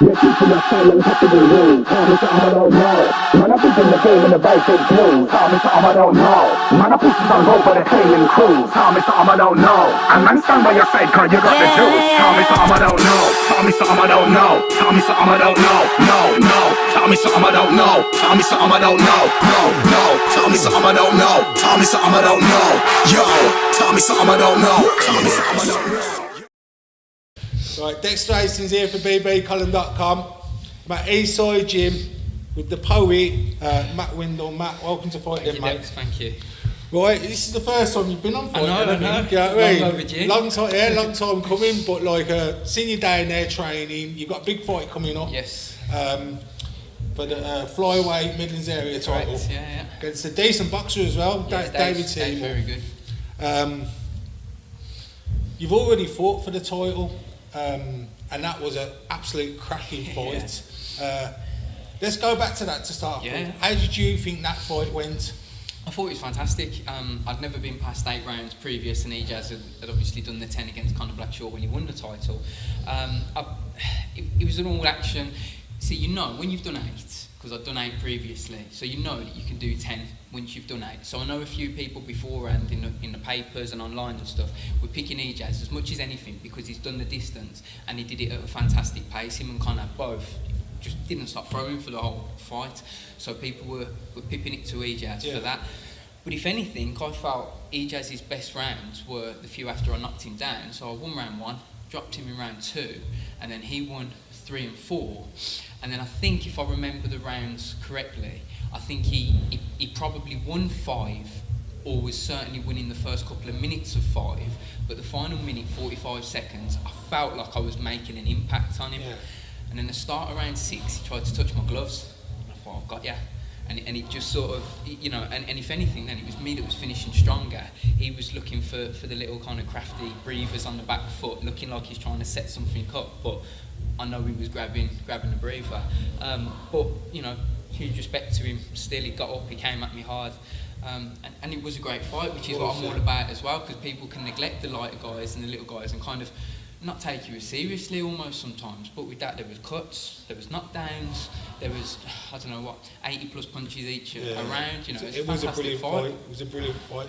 You're teaching us silent capital rules. Tell me something I don't know. Man, I think in the game in the right big blues. Tell me something I don't know. Man, I push on go for the training crews. Tell me something I don't know. And man, stand by your side cause you got the juice. Tell me something I don't know. Tell me something I don't know. Tell me something I don't know. No, no. Tell me something I don't know. Tell me something I don't know. No, no. Tell me something I don't know. Tell me something I don't know. Yo, tell me something I don't know. Tell me something I don't know. Right, Dexter Hatings here for bbcolumn.com. I'm at Eastside Gym with the poet, Matt Windle. Matt, welcome to Fightden, mate. Dex, thank you. Right, this is the first time you've been on Fightden. I know. You know what I mean? Long overdue. Long time coming, but like, seen you down there training. You've got a big fight coming up. Yes. For the Flyweight Midlands area title. Correct, yeah. Against a decent boxer as well, Yeah, David Seymour. very good. You've already fought for the title, and that was an absolute cracking fight. Let's go back to that to start with. How did you think that fight went? I thought it was fantastic. I'd never been past 8 rounds previous, and Ejaz had obviously done the 10 against Conor Blackshaw when he won the title. It was an all action. See, you know, when you've done 8, because I'd done 8 previously, so you know that you can do 10 once you've done 8. So I know a few people beforehand in the papers and online and stuff were picking Ejaz as much as anything because he's done the distance and he did it at a fantastic pace. Him and Conor both just didn't stop throwing for the whole fight. So people were pipping it to Ejaz for that. But if anything, I felt Ejaz's best rounds were the few after I knocked him down. So I won round 1, dropped him in round 2, and then he won 3 and 4. And then I think, if I remember the rounds correctly, I think he probably won 5, or was certainly winning the first couple of minutes of 5. But the final minute, 45 seconds, I felt like I was making an impact on him. And then the start of round 6, he tried to touch my gloves. And I thought, I've got ya. And it just sort of, you know, and if anything, then it was me that was finishing stronger. He was looking for the little kind of crafty breathers on the back foot, looking like he's trying to set something up. But I know he was grabbing a breather. But, you know, huge respect to him. Still, he got up, he came at me hard. And it was a great fight, which is what I'm all about as well, because people can neglect the lighter guys and the little guys and kind of not take you as seriously almost sometimes. But with that, there was cuts, there was knockdowns, there was, I don't know what, 80 plus punches each around. You know, it was a brilliant fight. It was a brilliant fight.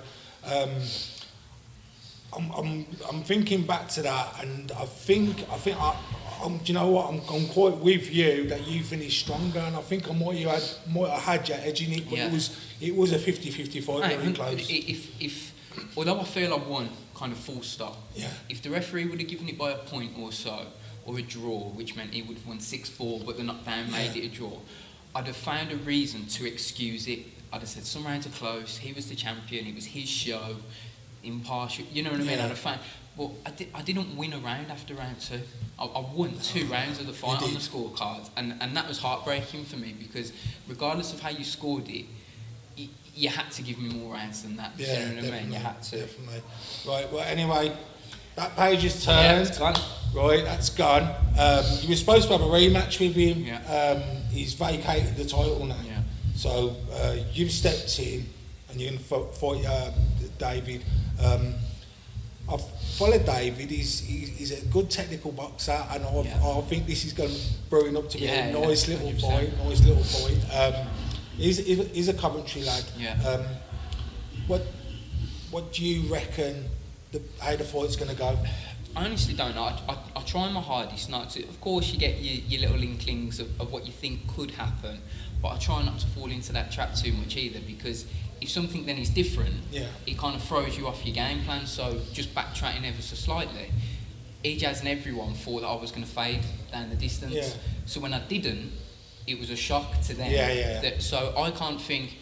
I'm thinking back to that, and I think do you know what? I'm quite with you that you finished stronger, and I think I might have had you edging it, but it was a 50-50 fight, very close. If although I feel I won kind of full stop, if the referee would have given it by a point or so, or a draw, which meant he would have won 6-4, but the knockdown made it a draw, I'd have found a reason to excuse it. I'd have said some rounds are close, he was the champion, it was his show, impartial, you know what I mean? I'd have found, but I didn't win a round after round 2. I won 2 rounds of the fight on the scorecard, and that was heartbreaking for me, because regardless of how you scored it, you had to give me more rounds than that. You know what I mean? You had to. Definitely. Right, well, anyway, that page is turned. Yeah, it's gone. Right, that's gone. You were supposed to have a rematch with him. He's vacated the title now. So you've stepped in and you're going to fight David. I've followed David. He's a good technical boxer, and I think this is going to brewing up to be a nice little fight. He's a Coventry lad. What do you reckon how the fight's going to go? I honestly don't know. I try my hardest not to. Of course, you get your little inklings of what you think could happen, but I try not to fall into that trap too much either, because if something then is different, it kind of throws you off your game plan. So just backtracking ever so slightly, Ejaz and everyone thought that I was going to fade down the distance. So when I didn't, it was a shock to them. So I can't think,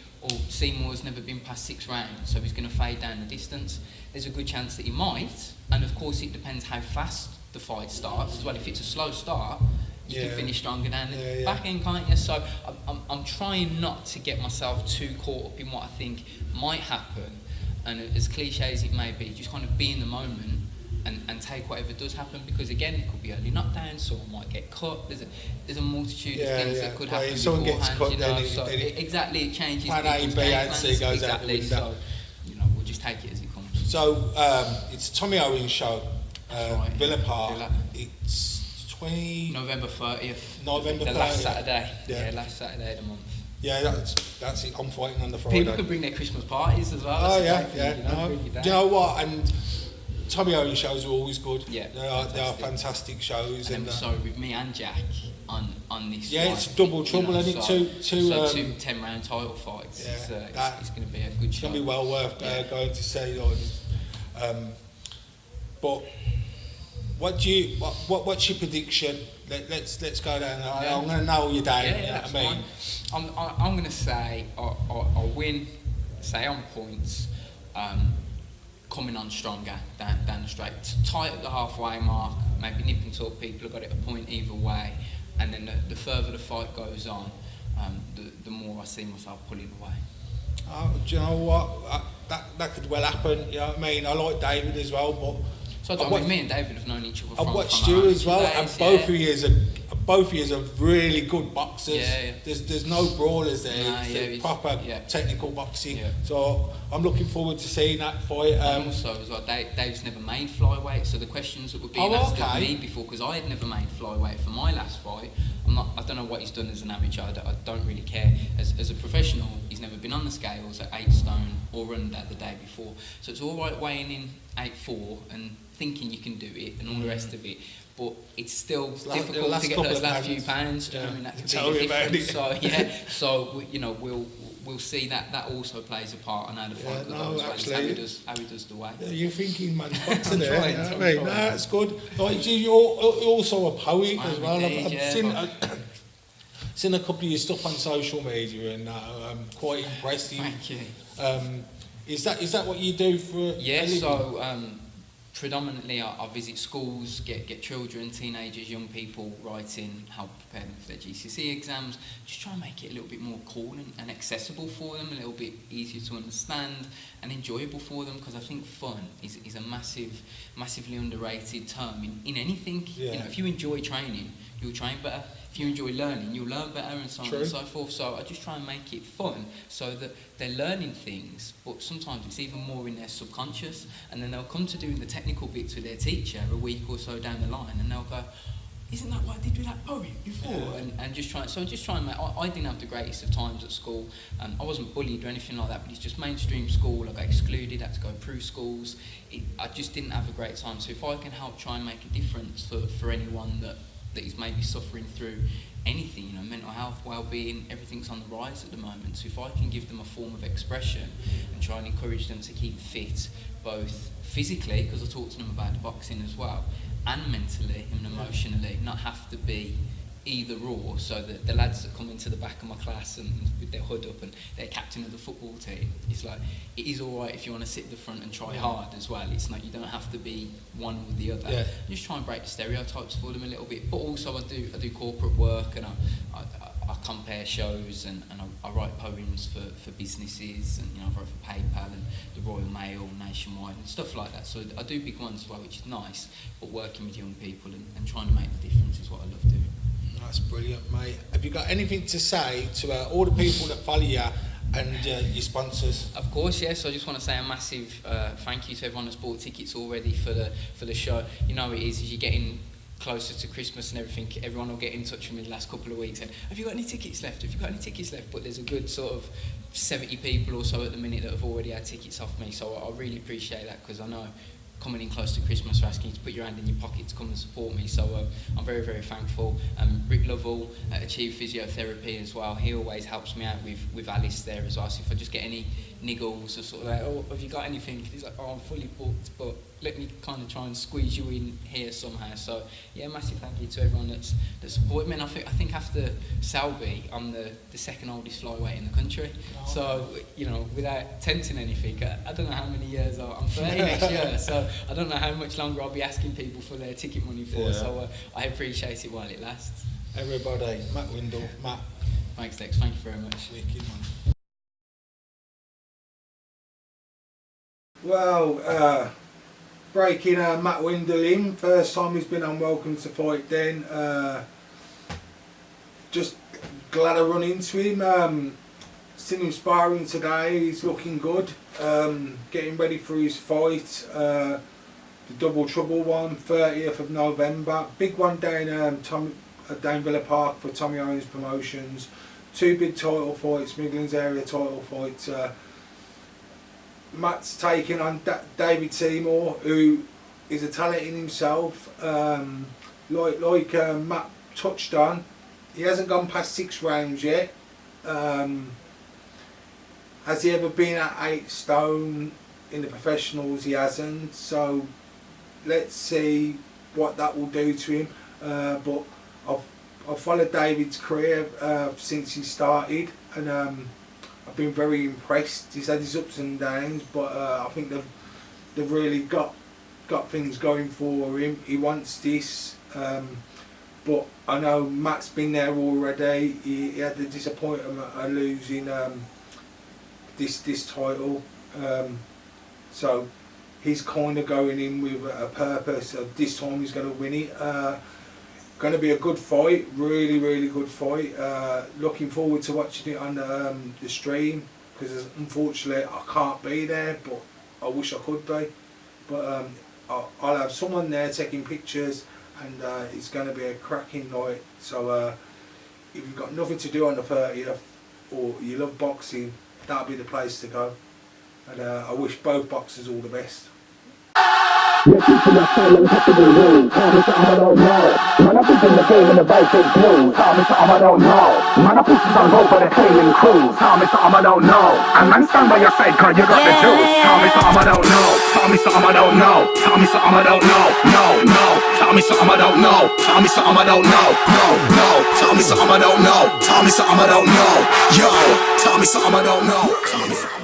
Seymour's never been past 6 rounds, so he's going to fade down the distance. There's a good chance that he might, and of course it depends how fast the fight starts as well. If it's a slow start, you can finish stronger down the back end, can't you? So I'm trying not to get myself too caught up in what I think might happen, and as cliche as it may be, just kind of be in the moment and take whatever does happen, because again, it could be early knockdowns, someone might get cut, there's a multitude of things that could happen someone beforehand, gets cut, you know, then so it it changes plan A, B and C goes out the window. So, you know, we'll just take it as it comes. So it's Tommy Owen's show, Right, Villa Park. It's November 30th. November the 30th. last Saturday. Yeah. Yeah, last Saturday of the month. Yeah, that's it. I'm fighting on the Friday. People could bring their Christmas parties as well. Oh That's yeah, the yeah. thing, No. bring your Do day. you know what? And Tommy Only shows are always good. Yeah, they are fantastic shows. And then, sorry, with me and Jack on this. Yeah, one, it's double trouble, isn't it? Two 10-round title fights. Yeah, it's going to be a good show. It's going to be well worth going to see. But what's your prediction? Let's go down. I'm going to nail you down. Yeah, you know what I mean, I'm going to say I'll win. Say on points. Coming on stronger down the straight, tight at the halfway mark, maybe nip and tuck. People have got it a point either way, and then the further the fight goes on, the more I see myself pulling away. Do you know what? That could well happen. You know what I mean? I like David as well, but so me and David have known each other. I've from watched you as well, days, and both of you are really good boxers. Yeah. There's no brawlers there. Nah, it's proper technical boxing. Yeah. So I'm looking forward to seeing that fight. And also as well, Dave's never made flyweight, so the questions that were being asked of me before, because I had never made flyweight for my last fight. I don't know what he's done as an amateur. I don't really care. As a professional, he's never been on the scales at 8 stone or under the day before. So it's all right weighing in 8'4" and thinking you can do it and all the rest of it. But it's still difficult to get those last few pounds. Do you know what I mean? That can be different. So we'll see that also plays a part on how the fight goes as well as how he does the weight. Yeah, you're thinking man boxing there. You know what I mean? No, it's good. Like, you're also a poet as well. I've seen a couple of your stuff on social media, and I'm quite impressed. Thank you. Is that what you do for? Yeah. So predominantly, I visit schools, get children, teenagers, young people writing, help prepare them for their GCSE exams. Just try and make it a little bit more cool and accessible for them, a little bit easier to understand and enjoyable for them. Because I think fun is a massively underrated term in anything. Yeah. You know, if you enjoy training, you'll train better. If you enjoy learning, you'll learn better, and so on and so forth. So I just try and make it fun so that they're learning things, but sometimes it's even more in their subconscious, and then they'll come to doing the technical bits with their teacher a week or so down the line, and they'll go, isn't that what I did with that poem before? Yeah. And just try and make, I didn't have the greatest of times at school. I wasn't bullied or anything like that, but it's just mainstream school. I got excluded, had to go through schools. I just didn't have a great time. So if I can help try and make a difference for anyone that is maybe suffering through anything, you know, mental health, well-being, everything's on the rise at the moment. So if I can give them a form of expression and try and encourage them to keep fit, both physically, because I talk to them about the boxing as well, and mentally and emotionally, not have to be either or. So that the lads that come into the back of my class and with their hood up and they're captain of the football team, it's like, it is all right if you want to sit at the front and try hard as well. It's not, you don't have to be one or the other. Yeah. Just try and break the stereotypes for them a little bit. But also I do corporate work, and I compare shows, and I write poems for businesses, and I write for PayPal and the Royal Mail, Nationwide and stuff like that. So I do big ones as well, which is nice, but working with young people and trying to make the difference is what I love doing. That's brilliant, mate. Have you got anything to say to all the people that follow you and your sponsors? Of course, yes. I just want to say a massive thank you to everyone that's bought tickets already for the show. You know it is, as you're getting closer to Christmas and everything, everyone will get in touch with me the last couple of weeks and, have you got any tickets left? Have you got any tickets left? But there's a good sort of 70 people or so at the minute that have already had tickets off me, so I really appreciate that, because I know coming in close to Christmas, for asking you to put your hand in your pocket to come and support me. So I'm very, very thankful. Rick Lovell at Achieve Physiotherapy as well. He always helps me out with Alice there as well. So if I just get any niggles or sort of like, oh, have you got anything? He's like, oh, I'm fully booked, but let me kind of try and squeeze you in here somehow. So yeah, massive thank you to everyone that supported me. And I think after Selby, I'm the second oldest flyweight in the country. So, without tempting anything, I don't know how many years I'm 30 next year. So I don't know how much longer I'll be asking people for their ticket money for. Yeah. So I appreciate it while it lasts. Everybody, Matt Windle, Matt. Thanks, Dex. Thank you very much. Wicked, man. Well, breaking Matt Windle in. First time he's been on Welcome to Fightden. Just glad I run into him. Seen him sparring today. He's looking good. Getting ready for his fight. the Double Trouble one, 30th of November. Big one down down Villa Park for Tommy Owens Promotions. 2 big title fights, Midlands area title fights. Matt's taking on David Seymour, who is a talent in himself. Like Matt touched on, he hasn't gone past 6 rounds yet. Has he ever been at 8 stone in the professionals? He hasn't. So let's see what that will do to him. But I've followed David's career since he started, and I've been very impressed. He's had his ups and downs, but I think they've really got things going for him. He wants this, but I know Matt's been there already. He had the disappointment of losing this title, so he's kind of going in with a purpose of this time he's going to win it. Going to be a good fight, really good fight. Looking forward to watching it on the stream, because unfortunately I can't be there, but I wish I could be. But I'll have someone there taking pictures, and it's going to be a cracking night. So if you've got nothing to do on the 30th, or you love boxing, that'll be the place to go. And I wish both boxers all the best. Yeah, people are saying untouchable rules. Tell me something I don't know. Man, I think in the game and the bike is blue. Tell me something I don't know. Man, I push it on go for the cleaning crew. Tell me something I don't know. And man, stand by your side, cause you got the juice. Tell me something I don't know. Tell me something I don't know. Tell me something I don't know. No. Tell me something I don't know. Tell me something I don't know. No. Tell me something I don't know. Tell me something I don't know. Yo, tell me something I don't know.